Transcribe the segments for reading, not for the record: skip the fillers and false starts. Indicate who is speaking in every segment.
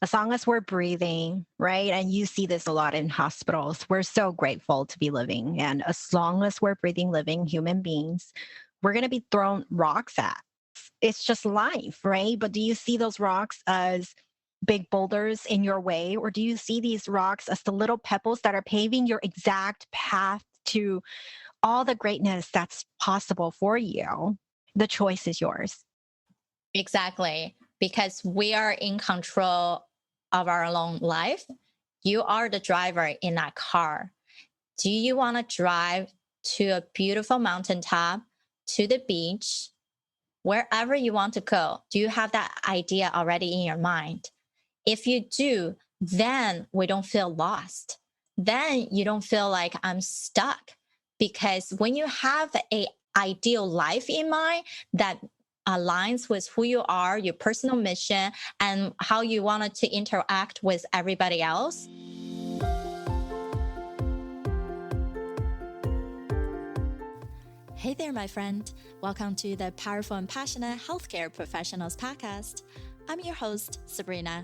Speaker 1: as long as we're breathing, right? And you see this a lot in hospitals. We're so grateful to be living. And as long as we're breathing, living human beings, we're going to be thrown rocks at. It's just life, right? But do you see those rocks as big boulders in your way? Or do you see these rocks as the little pebbles that are paving your exact path to all the greatness that's possible for you? The choice is yours.
Speaker 2: Exactly. Because we are in control of our own life. You are the driver in that car. Do you want to drive to a beautiful mountaintop, to the beach, wherever you want to go? Do you have that idea already in your mind? If you do, then we don't feel lost. Then you don't feel like I'm stuck. Because when you have a ideal life in mind that aligns with who you are, your personal mission, and how you wanted to interact with everybody else.
Speaker 3: Hey there, my friend. Welcome to the Powerful and Passionate Healthcare Professionals podcast. I'm your host, Sabrina.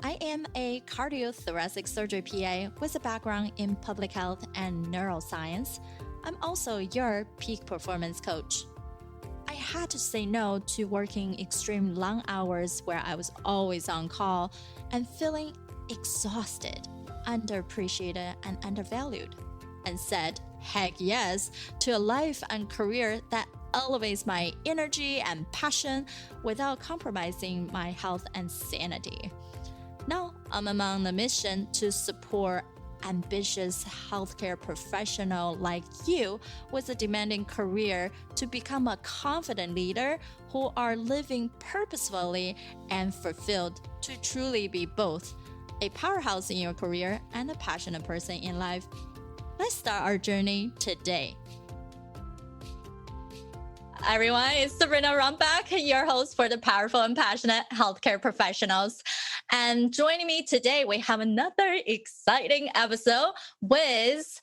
Speaker 3: I am a cardiothoracic surgery PA with a background in public health and neuroscience. I'm also your peak performance coach. I had to say no to working extreme long hours where I was always on call and feeling exhausted, underappreciated, and undervalued, and said heck yes to a life and career that elevates my energy and passion without compromising my health and sanity. Now, I'm among the mission to support ambitious healthcare professional like you with a demanding career to become a confident leader who are living purposefully and fulfilled to truly be both a powerhouse in your career and a passionate person in life. Let's start our journey today.
Speaker 2: Everyone, it's Sabrina Runbeck, your host for the Powerful and Passionate Healthcare Professionals. And joining me today, we have another exciting episode with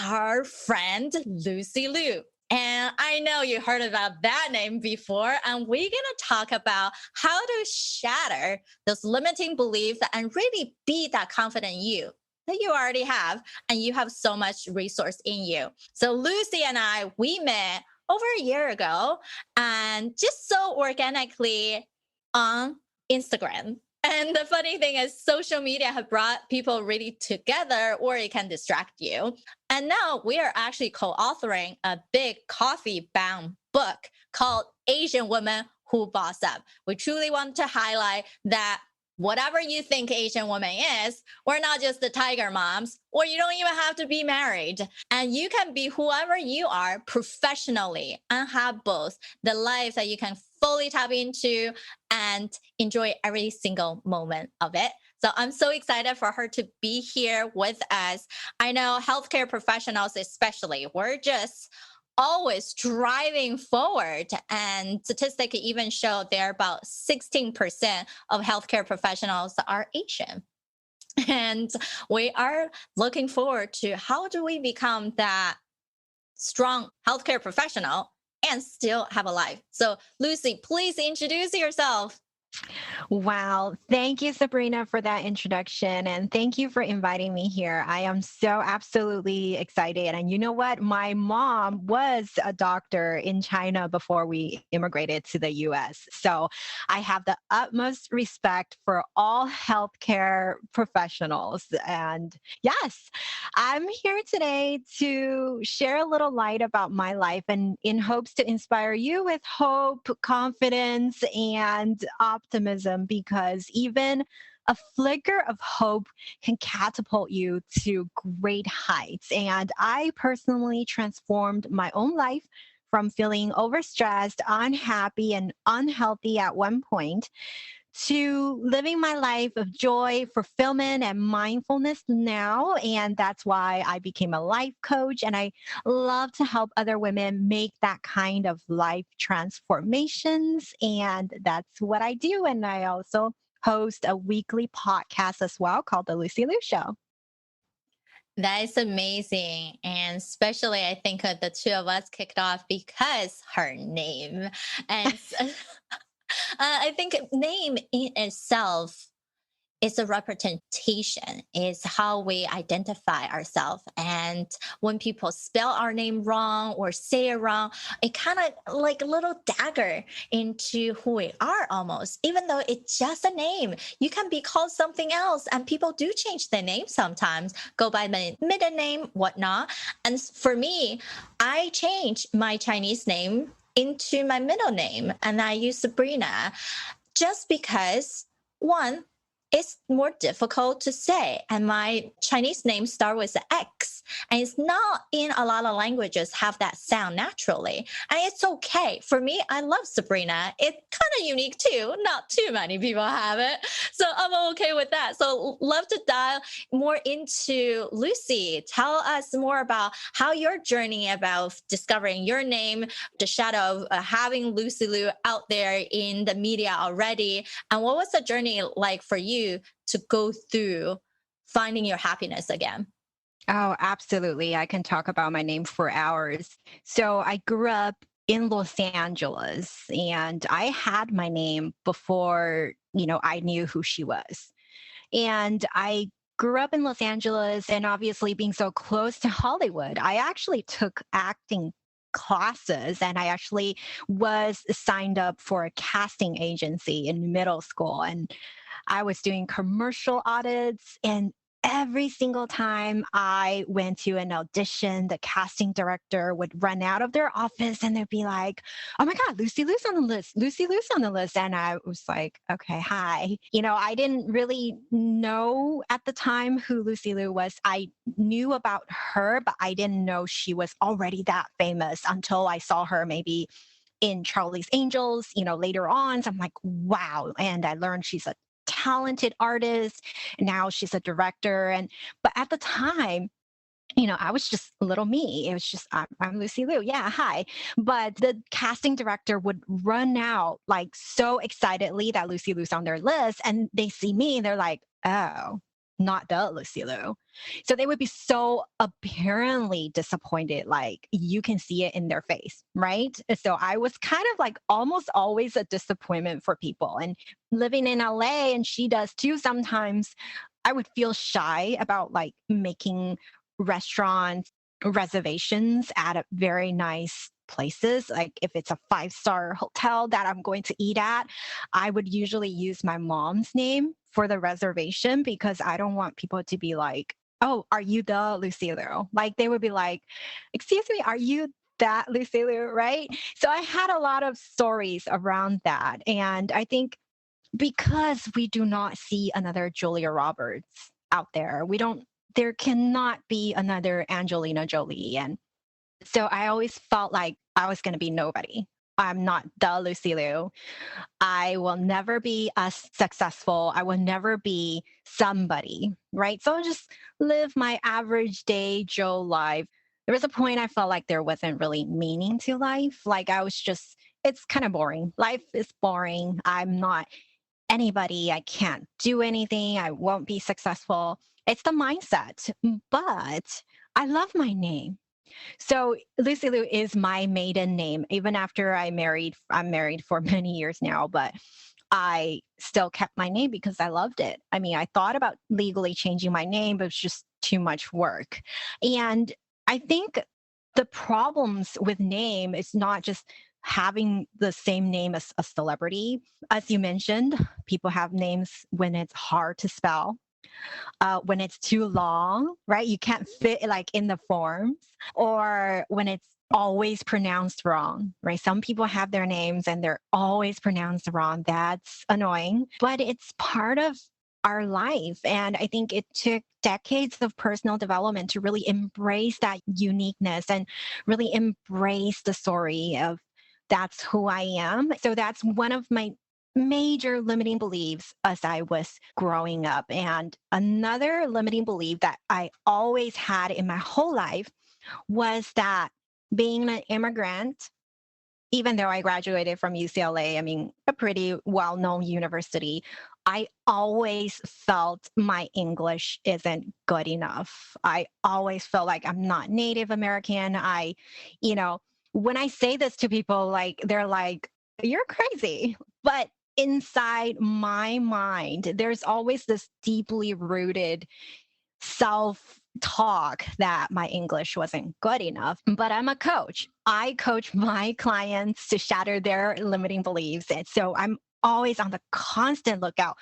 Speaker 2: our friend, Lucy Liu. And I know you heard about that name before, and we're going to talk about how to shatter those limiting beliefs and really be that confident you that you already have, and you have so much resource in you. So Lucy and I, we met over a year ago, and just so organically on Instagram. And the funny thing is social media have brought people really together, or it can distract you. And now we are actually co-authoring a big coffee-bound book called Asian Women Who Boss Up. We truly want to highlight that whatever you think Asian woman is, we're not just the tiger moms, or you don't even have to be married. And you can be whoever you are professionally and have both the life that you can fully tap into and enjoy every single moment of it. So I'm so excited for her to be here with us. I know healthcare professionals especially, we're just always driving forward, and statistics even show there about 16% of healthcare professionals are Asian. And we are looking forward to how do we become that strong healthcare professional and still have a life. So Lucy, please introduce yourself.
Speaker 1: Wow. Thank you, Sabrina, for that introduction. And thank you for inviting me here. I am so absolutely excited. And you know what? My mom was a doctor in China before we immigrated to the US. So I have the utmost respect for all healthcare professionals. And yes, I'm here today to share a little light about my life and in hopes to inspire you with hope, confidence, and optimism, because even a flicker of hope can catapult you to great heights. And I personally transformed my own life from feeling overstressed, unhappy, and unhealthy at one point to living my life of joy, fulfillment, and mindfulness now. And that's why I became a life coach. And I love to help other women make that kind of life transformations. And that's what I do. And I also host a weekly podcast as well called The Lucy Liu Show.
Speaker 2: That is amazing. And especially, I think the two of us kicked off because her name. And I think name in itself it's a representation, it's how we identify ourselves. And when people spell our name wrong or say it wrong, it kind of like a little dagger into who we are almost, even though it's just a name. You can be called something else, and people do change their name sometimes, go by the middle name, whatnot. And for me, I changed my Chinese name into my middle name, and I use Sabrina just because, one, it's more difficult to say. And my Chinese name starts with the X. And it's not in a lot of languages have that sound naturally. And it's okay. For me, I love Sabrina. It's kind of unique too. Not too many people have it. So I'm okay with that. So love to dive more into Lucy. Tell us more about how your journey about discovering your name, the shadow of having Lucy Liu out there in the media already. And what was the journey like for you to go through finding your happiness again?
Speaker 1: Oh, absolutely. I can talk about my name for hours. So I grew up in Los Angeles and I had my name before, I knew who she was. And I grew up in Los Angeles and obviously being so close to Hollywood, I actually took acting classes and I actually was signed up for a casting agency in middle school. And I was doing commercial audits, and every single time I went to an audition, the casting director would run out of their office and they'd be like, "Oh my God, Lucy Liu's on the list. Lucy Liu's on the list." And I was like, "Okay, hi." I didn't really know at the time who Lucy Liu was. I knew about her, but I didn't know she was already that famous until I saw her maybe in Charlie's Angels, later on. So I'm like, wow. And I learned she's a talented artist. Now she's a director. But at the time, I was just little me. It was just, I'm Lucy Liu. Yeah, hi. But the casting director would run out like so excitedly that Lucy Liu's on their list. And they see me and they're like, "Oh, not the Lucy Liu." So they would be so apparently disappointed. Like you can see it in their face, right? So I was kind of like almost always a disappointment for people. And living in LA, and she does too sometimes, I would feel shy about like making restaurant reservations at a very nice places. Like if it's a 5-star hotel that I'm going to eat at, I would usually use my mom's name for the reservation because I don't want people to be like, "Oh, are you the Lucy Liu?" Like they would be like, "Excuse me, are you that Lucy Liu?" Right? So I had a lot of stories around that. And I think because we do not see another Julia Roberts out there, there cannot be another Angelina Jolie. And so I always felt like I was going to be nobody. I'm not the Lucy Liu. I will never be as successful. I will never be somebody, right? So I'll just live my average day Joe life. There was a point I felt like there wasn't really meaning to life. Like it's kind of boring. Life is boring. I'm not anybody. I can't do anything. I won't be successful. It's the mindset. But I love my name. So Lucy Liu is my maiden name. Even after I'm married for many years now, but I still kept my name because I loved it. I mean, I thought about legally changing my name, but it's just too much work. And I think the problems with name is not just having the same name as a celebrity. As you mentioned, people have names when it's hard to spell, when it's too long, right? You can't fit like in the forms, or when it's always pronounced wrong, right? Some people have their names and they're always pronounced wrong. That's annoying, but it's part of our life. And I think it took decades of personal development to really embrace that uniqueness and really embrace the story of that's who I am. So that's one of my major limiting beliefs as I was growing up. And another limiting belief that I always had in my whole life was that being an immigrant, even though I graduated from UCLA, I mean, a pretty well known university, I always felt my English isn't good enough. I always felt like I'm not Native American. When I say this to people, like, they're like, "You're crazy." But inside my mind, there's always this deeply rooted self talk that my English wasn't good enough. But I'm a coach. I coach my clients to shatter their limiting beliefs. And so I'm always on the constant lookout.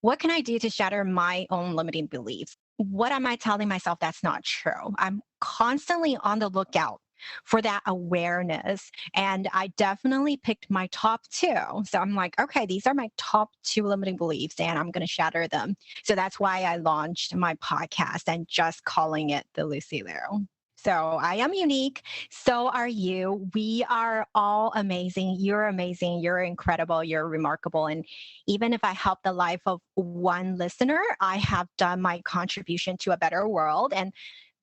Speaker 1: What can I do to shatter my own limiting beliefs? What am I telling myself that's not true? I'm constantly on the lookout for that awareness. And I definitely picked my top two. So I'm like, okay, these are my top two limiting beliefs, and I'm going to shatter them. So that's why I launched my podcast and just calling it the Lucy Liu. So I am unique. So are you. We are all amazing. You're amazing. You're incredible. You're remarkable. And even if I help the life of one listener, I have done my contribution to a better world. And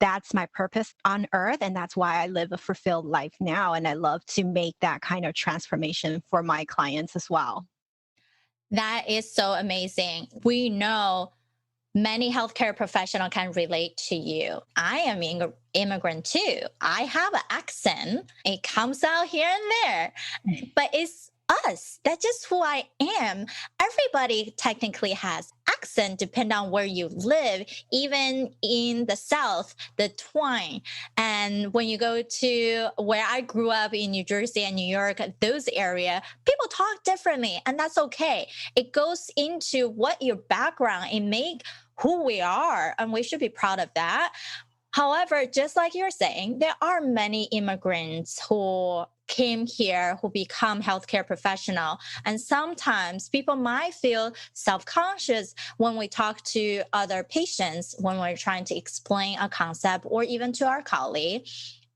Speaker 1: that's my purpose on earth. And that's why I live a fulfilled life now. And I love to make that kind of transformation for my clients as well.
Speaker 2: That is so amazing. We know many healthcare professionals can relate to you. I am an immigrant too. I have an accent. It comes out here and there, but it's us. That's just who I am. Everybody technically has accent depending on where you live, even in the South, the twang. And when you go to where I grew up in New Jersey and New York, those areas, people talk differently, and that's okay. It goes into what your background and make who we are, and we should be proud of that. However, just like you're saying, there are many immigrants who came here who become healthcare professional. And sometimes people might feel self-conscious when we talk to other patients, when we're trying to explain a concept or even to our colleague.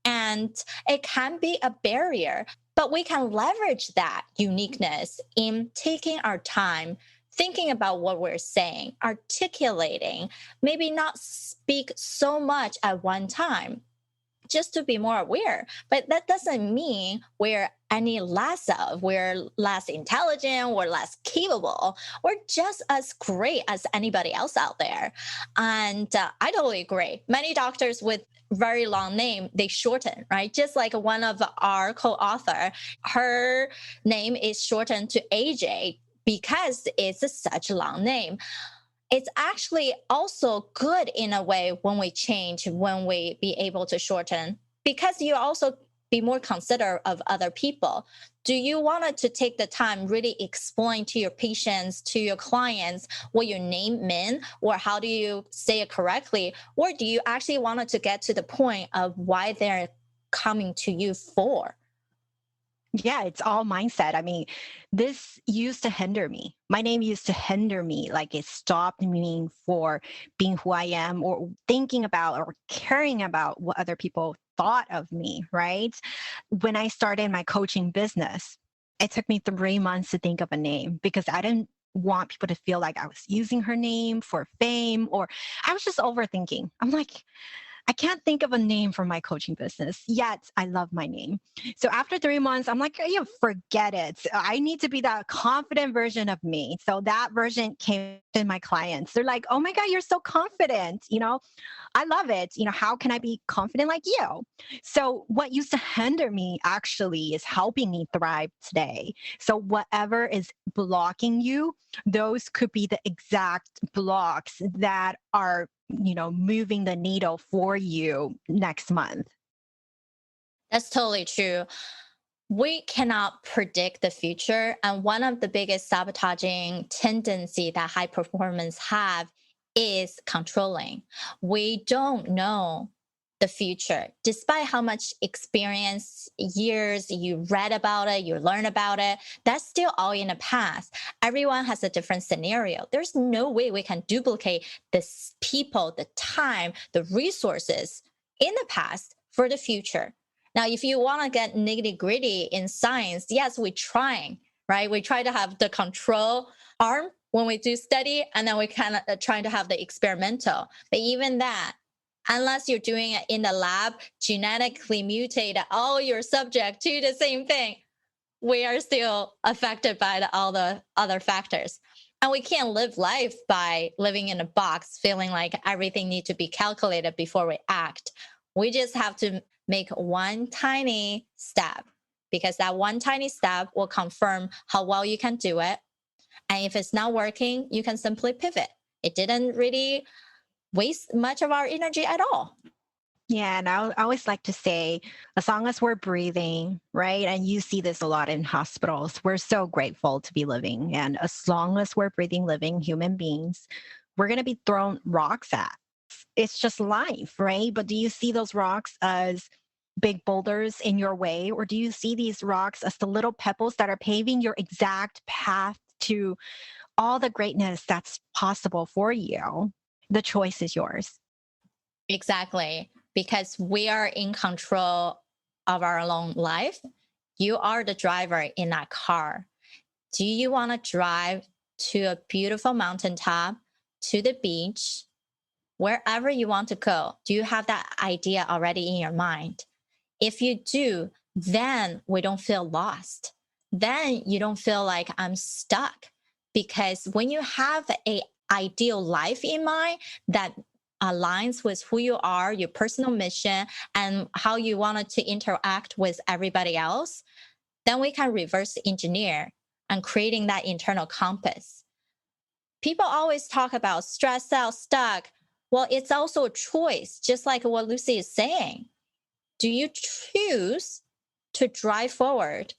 Speaker 2: And it can be a barrier, but we can leverage that uniqueness in taking our time, thinking about what we're saying, articulating, maybe not speak so much at one time, just to be more aware. But that doesn't mean we're any less of, we're less intelligent, we're less capable, we're just as great as anybody else out there. And I totally agree. Many doctors with very long name, they shorten, right? Just like one of our co-author, her name is shortened to AJ because it's such a long name. It's actually also good in a way when we change, when we be able to shorten, because you also be more considerate of other people. Do you want to take the time really explain to your patients, to your clients, what your name means, or how do you say it correctly? Or do you actually want to get to the point of why they're coming to you for?
Speaker 1: Yeah, it's all mindset. I mean, this used to hinder me. My name used to hinder me. Like it stopped me for being who I am or thinking about or caring about what other people thought of me, right? When I started my coaching business, it took me 3 months to think of a name because I didn't want people to feel like I was using her name for fame or I was just overthinking. I'm like, I can't think of a name for my coaching business, yet I love my name. So after 3 months, I'm like, yeah, forget it. I need to be that confident version of me. So that version came to my clients. They're like, oh my God, you're so confident. I love it. How can I be confident like you? So what used to hinder me actually is helping me thrive today. So whatever is blocking you, those could be the exact blocks that are moving the needle for you next month.
Speaker 2: That's totally true. We cannot predict the future. And one of the biggest sabotaging tendency that high performance have is controlling. We don't know the future, despite how much experience, years you read about it, you learn about it, that's still all in the past. Everyone has a different scenario. There's no way we can duplicate the people, the time, the resources in the past for the future. Now, if you want to get nitty gritty in science, yes, we're trying, right? We try to have the control arm when we do study, and then we kind of trying to have the experimental. But even that, unless you're doing it in the lab, genetically mutate all your subject to the same thing, we are still affected by all the other factors. And we can't live life by living in a box, feeling like everything needs to be calculated before we act. We just have to make one tiny step, because that one tiny step will confirm how well you can do it. And if it's not working, you can simply pivot. It didn't really waste much of our energy at all.
Speaker 1: Yeah, and I always like to say, as long as we're breathing, right? And you see this a lot in hospitals, we're so grateful to be living. And as long as we're breathing, living human beings, we're going to be thrown rocks at. It's just life, right? But do you see those rocks as big boulders in your way? Or do you see these rocks as the little pebbles that are paving your exact path to all the greatness that's possible for you? The choice is yours.
Speaker 2: Exactly. Because we are in control of our own life. You are the driver in that car. Do you want to drive to a beautiful mountaintop, to the beach, wherever you want to go? Do you have that idea already in your mind? If you do, then we don't feel lost. Then you don't feel like I'm stuck. Because when you have an ideal life in mind that aligns with who you are, your personal mission, and how you wanted to interact with everybody else, then we can reverse engineer and creating that internal compass. People always talk about stressed out, stuck. Well, it's also a choice, just like what Lucy is saying. Do you choose to drive forward?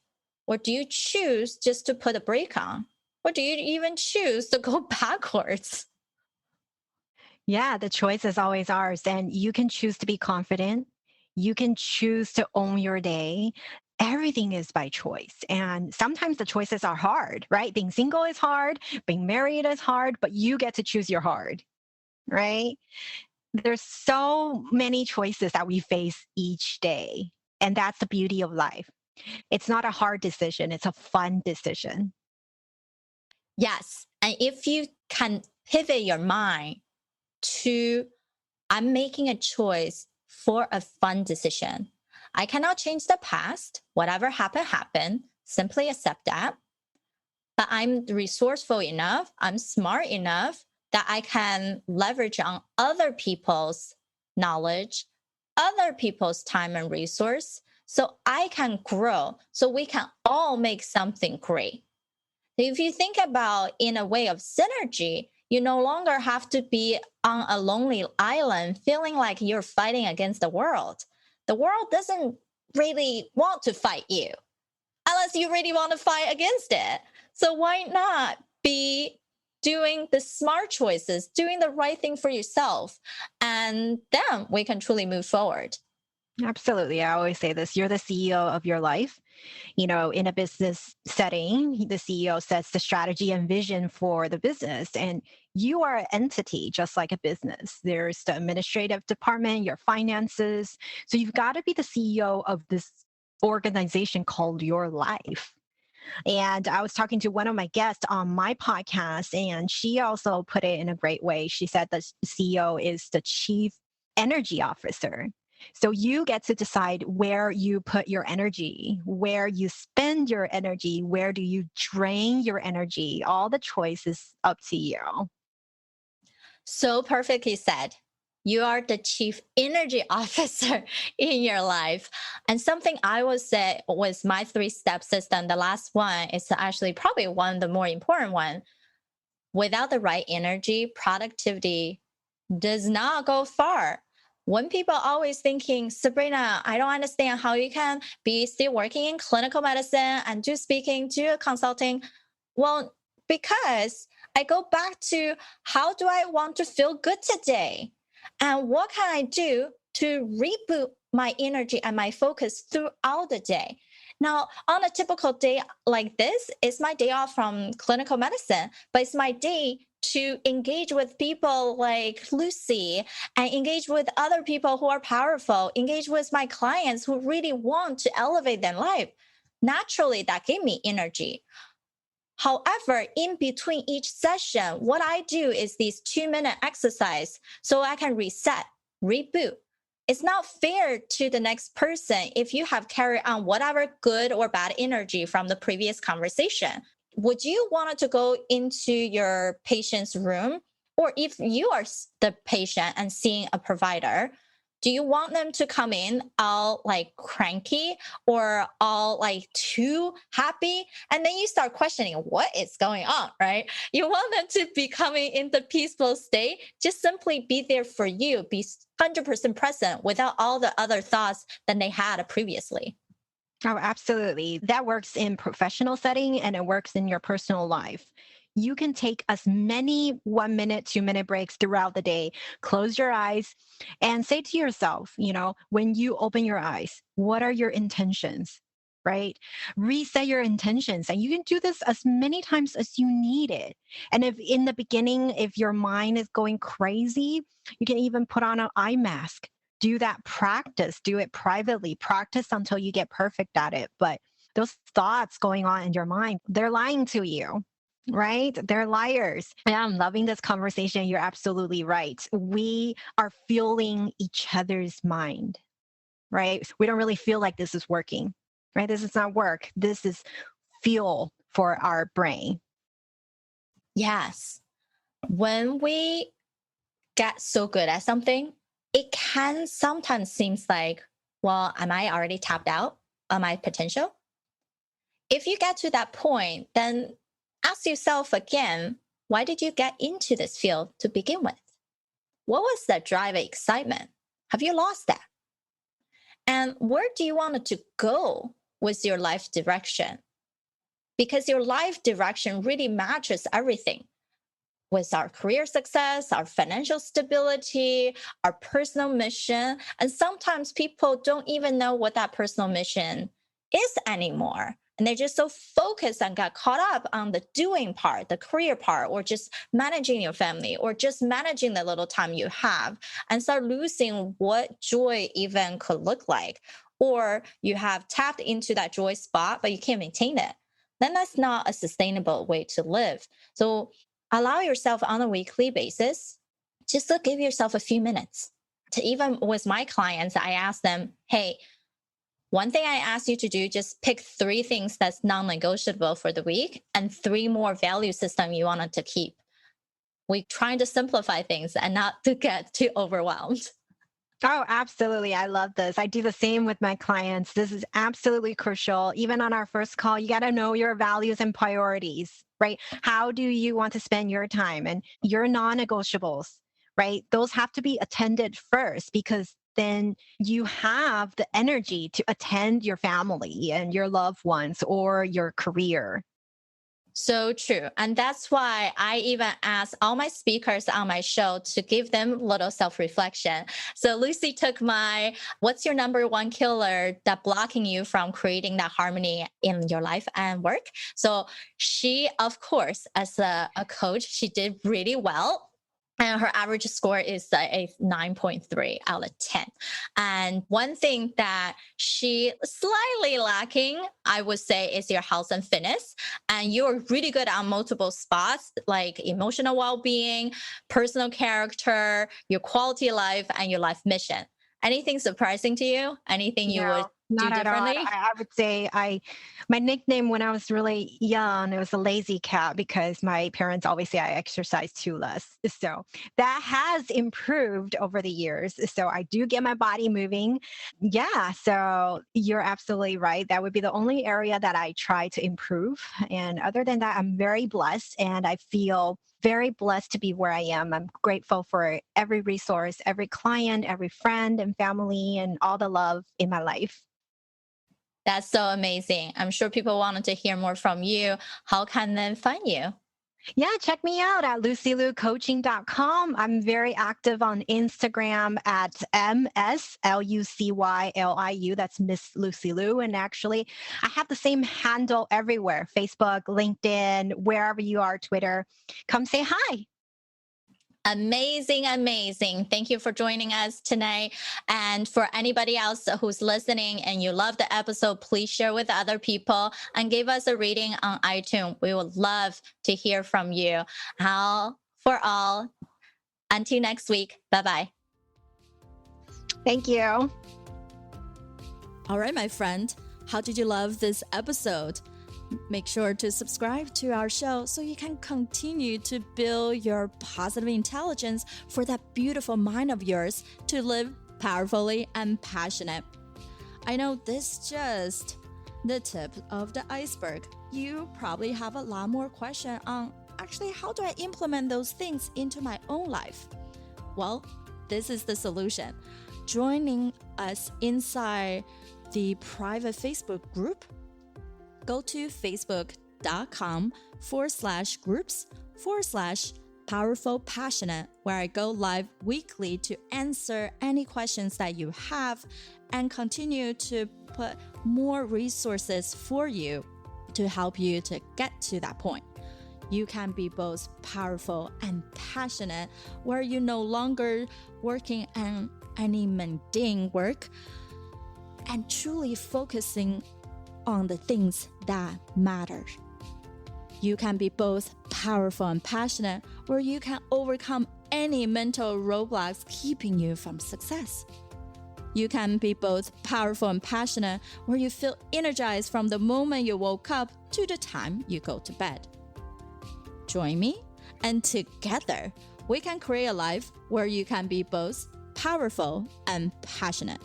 Speaker 2: Or do you choose just to put a brake on? Or do you even choose to go backwards?
Speaker 1: Yeah, the choice is always ours. And you can choose to be confident. You can choose to own your day. Everything is by choice. And sometimes the choices are hard, right? Being single is hard, being married is hard, but you get to choose your hard, right? There's so many choices that we face each day. And that's the beauty of life. It's not a hard decision, it's a fun decision.
Speaker 2: Yes. And if you can pivot your mind to, I'm making a choice for a fun decision. I cannot change the past. Whatever happened, happened. Simply accept that. But I'm resourceful enough, I'm smart enough that I can leverage on other people's knowledge, other people's time and resource, so I can grow, so we can all make something great. If you think about in a way of synergy, you no longer have to be on a lonely island feeling like you're fighting against the world. The world doesn't really want to fight you unless you really want to fight against it. So why not be doing the smart choices, doing the right thing for yourself, and then we can truly move forward.
Speaker 1: Absolutely. I always say this, you're the CEO of your life. You know, in a business setting, the CEO sets the strategy and vision for the business, and you are an entity just like a business. There's the administrative department, your finances. So you've got to be the CEO of this organization called your life. And I was talking to one of my guests on my podcast, and she also put it in a great way. She said the CEO is the chief energy officer. So you get to decide where you put your energy, where you spend your energy, where do you drain your energy. All the choice is up to you.
Speaker 2: So perfectly said. You are the chief energy officer in your life. And something I would say was my 3-step system. The last one is actually probably one of the more important one. Without the right energy, productivity does not go far. When people always thinking, Sabrina, I don't understand how you can be still working in clinical medicine and do speaking, do consulting. Well, because I go back to how do I want to feel good today? And what can I do to reboot my energy and my focus throughout the day? Now, on a typical day like this, it's my day off from clinical medicine, but it's my day to engage with people like Lucy and engage with other people who are powerful, engage with my clients who really want to elevate their life. Naturally, that gave me energy. However, in between each session, what I do is these 2-minute exercise so I can reset, reboot. It's not fair to the next person if you have carried on whatever good or bad energy from the previous conversation. Would you want to go into your patient's room? Or if you are the patient and seeing a provider, Do you want them to come in all like cranky or all like too happy? And then you start questioning what is going on, right? You want them to be coming in the peaceful state, just simply be there for you, be 100% present without all the other thoughts than they had previously.
Speaker 1: Oh, absolutely. That works in professional setting and it works in your personal life. You can take as many 1 minute, 2 minute breaks throughout the day. Close your eyes and say to yourself, when you open your eyes, what are your intentions? Right? Reset your intentions. And you can do this as many times as you need it. And if in the beginning, if your mind is going crazy, you can even put on an eye mask. Do that practice, do it privately, practice until you get perfect at it. But those thoughts going on in your mind, they're lying to you, right? They're liars. And I'm loving this conversation. You're absolutely right. We are feeling each other's mind, right? We don't really feel like this is working, right? This is not work. This is fuel for our brain.
Speaker 2: Yes. When we get so good at something, it can sometimes seems like, well, am I already tapped out on my potential? If you get to that point, then ask yourself again, why did you get into this field to begin with? What was that drive and excitement? Have you lost that? And where do you want it to go with your life direction? Because your life direction really matches everything with our career success, our financial stability, our personal mission. And sometimes people don't even know what that personal mission is anymore. And they're just so focused and got caught up on the doing part, the career part, or just managing your family, or just managing the little time you have, and start losing what joy even could look like. Or you have tapped into that joy spot, but you can't maintain it. Then that's not a sustainable way to live. So allow yourself on a weekly basis just to give yourself a few minutes. To even with my clients, I ask them, hey, one thing I ask you to do, just pick 3 things that's non-negotiable for the week and 3 more value system you wanted to keep. We're trying to simplify things and not to get too overwhelmed.
Speaker 1: Oh, absolutely. I love this. I do the same with my clients. This is absolutely crucial. Even on our first call, you got to know your values and priorities, right? How do you want to spend your time and your non-negotiables, right? Those have to be attended first because then you have the energy to attend your family and your loved ones or your career.
Speaker 2: So true. And that's why I even ask all my speakers on my show to give them little self-reflection. So Lucy took my, what's your number one killer that blocking you from creating that harmony in your life and work? So she, of course, as a coach, she did really well. And her average score is a 9.3 out of 10. And one thing that she slightly lacking, I would say, is your health and fitness. And you're really good on multiple spots like emotional well-being, personal character, your quality of life, and your life mission. Anything surprising to you? Anything you would do
Speaker 1: Not at all.
Speaker 2: differently?
Speaker 1: I would say my nickname when I was really young, it was a lazy cat because my parents always say I exercise too less. So that has improved over the years. So I do get my body moving. Yeah. So you're absolutely right. That would be the only area that I try to improve. And other than that, I'm very blessed and I feel very blessed to be where I am. I'm grateful for every resource, every client, every friend and family, and all the love in my life.
Speaker 2: That's so amazing. I'm sure people wanted to hear more from you. How can they find you?
Speaker 1: Yeah, check me out at lucyliucoaching.com. I'm very active on Instagram at MSLucyliu. That's Miss Lucy Liu. And actually, I have the same handle everywhere: Facebook, LinkedIn, wherever you are, Twitter. Come say hi.
Speaker 2: Amazing, amazing. Thank you for joining us tonight. And for anybody else who's listening and you love the episode, please share with other people and give us a rating on iTunes. We would love to hear from you. How for all. Until next week. Bye-bye.
Speaker 1: Thank you.
Speaker 3: All right, my friend, how did you love this episode? Make sure to subscribe to our show so you can continue to build your positive intelligence for that beautiful mind of yours to live powerfully and passionate. I know this is just the tip of the iceberg. You probably have a lot more questions on actually how do I implement those things into my own life? Well, this is the solution. Joining us inside the private Facebook group, go to facebook.com/groups/powerful passionate, where I go live weekly to answer any questions that you have and continue to put more resources for you to help you to get to that point. You can be both powerful and passionate, where you're no longer working on any mundane work and truly focusing on the things that matter. You can be both powerful and passionate, where you can overcome any mental roadblocks keeping you from success. You can be both powerful and passionate, where you feel energized from the moment you woke up to the time you go to bed. Join me, and together we can create a life where you can be both powerful and passionate.